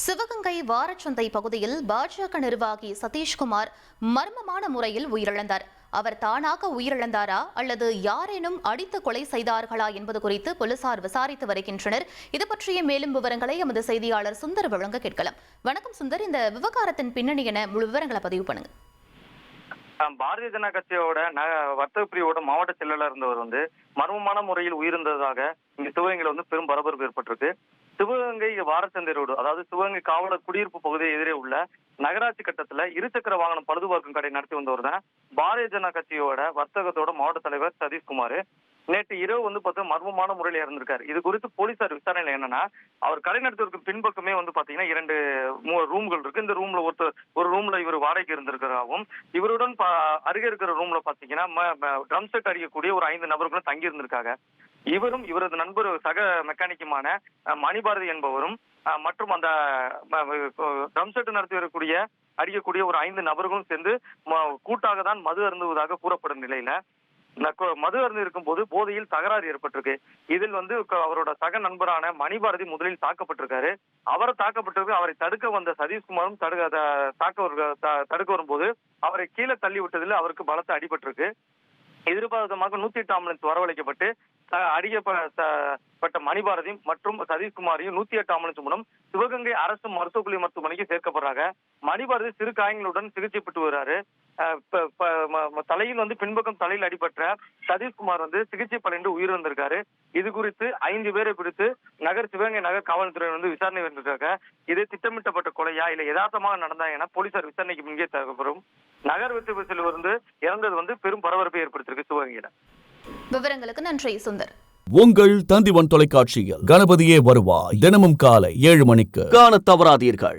சிவகங்கை வாரச்சந்தை பகுதியில் பாஜக நிர்வாகி சதீஷ்குமார் மர்மமான முறையில் உயிரிழந்தார். அவர் தானாக உயிரிழந்தாரா அல்லது யாரேனும் அடித்து கொலை செய்தார்களா என்பது குறித்து போலீசார் விசாரித்து வருகின்றனர். இது பற்றிய மேலும் விவரங்களை எமது செய்தியாளர் சுந்தர் வழங்க கேட்கலாம். வணக்கம் சுந்தர், இந்த விவகாரத்தின் பின்னணி என முழு விவரங்களை பதிவு பண்ணுங்க. பாரதிய ஜனதா கட்சியோட வர்த்தக பிரிவோட மாவட்ட செயலாளர் இருந்தவர் மர்மமான முறையில் உயிரிழந்ததாக இங்க சிவகங்கையில பெரும் பரபரப்பு ஏற்பட்டிருக்கு. சிவகங்கை வாரச்சந்தை ரோடு, அதாவது சிவகங்கை காவலர் குடியிருப்பு பகுதியை எதிரே உள்ள நகராட்சி கட்டத்துல இருசக்கர வாகனம் பழுதுபார்க்கும் கடை நடத்தி வந்தவர் தான் பாரதிய ஜனதா கட்சியோட வர்த்தகத்தோட மாவட்ட தலைவர் சதீஷ்குமார். நேற்று இரவு மர்மமான முறையில் இறந்திருக்காரு. இது குறித்து போலீசார் விசாரணையில என்னன்னா, அவர் கடை நடத்துவதற்கு பின்பக்கமே பாத்தீங்கன்னா 2 ரூம்கள் இருக்கு. இந்த ரூம்ல ஒரு ரூம்ல இவர் வாடகைக்கு இருந்திருக்கிறாவும், இவருடன் அருகே இருக்கிற ரூம்ல பாத்தீங்கன்னா ட்ரம் செட் அடிக்கக்கூடிய ஒரு 5 நபர்களும் தங்கி இருந்திருக்காங்க. இவரும் இவரது நண்பர் சக மெக்கானிக்குமான மணிபாரதி என்பவரும் மற்றும் அந்த ட்ரம் செட் நடத்தி வரக்கூடிய அடிக்கக்கூடிய ஒரு 5 நபர்களும் சேர்ந்து கூட்டாக தான் மது அருந்துவதாக கூறப்படும் நிலையில மது அருந்து இருக்கும் போது போதையில் தகராறு ஏற்பட்டிருக்கு. இதில் அவரோட சக நண்பரான மணிபாரதி முதலில் தாக்கப்பட்டிருக்காரு. அவரை தடுக்க வந்த சதீஷ்குமாரும் தடுக்க வரும்போது அவரை கீழே தள்ளி விட்டதில் அவருக்கு பலத்த அடிபட்டிருக்கு. எதிர்பார்த்தமாக 108 ஆம்புலன்ஸ் வரவழைக்கப்பட்டு அடிக்கப்பட்ட மணிபாரதி மற்றும் சதீஷ்குமாரையும் 108 ஆம்புலன்ஸ் மூலம் சிவகங்கை அரசு மருத்துவக்குழு மருத்துவமனைக்கு சேர்க்கப்படுறாங்க. மணிபாரதி சிறு காயங்களுடன் சிகிச்சை பெற்று வருகிறாரு. தலையில் பின்பக்கம் தலையில் அடிபட்ட சதீஷ்குமார் சிகிச்சை பலனின்றி உயிரிழந்திருக்காரு. இது குறித்து 5 பேரை பிடித்து சிவகங்கை நகர் காவல்துறையினர் விசாரணை வந்திருக்காங்க. இது திட்டமிட்டப்பட்ட கொலையா இல்ல யதார்த்தமாக நடந்தா என போலீசார் விசாரணைக்கு முன்னே தகவலும். நகர் வெற்றி பஸ்ஸில் இறந்தது பெரும் பரபரப்பை ஏற்படுத்தியிருக்கு சிவகங்கையில. விவரங்களுக்கு நன்றி சுந்தர். உங்கள் தந்திவன் தொலைக்காட்சியில் கணபதியே வருவாய் தினமும் காலை 7 மணிக்கு காண தவறாதீர்கள்.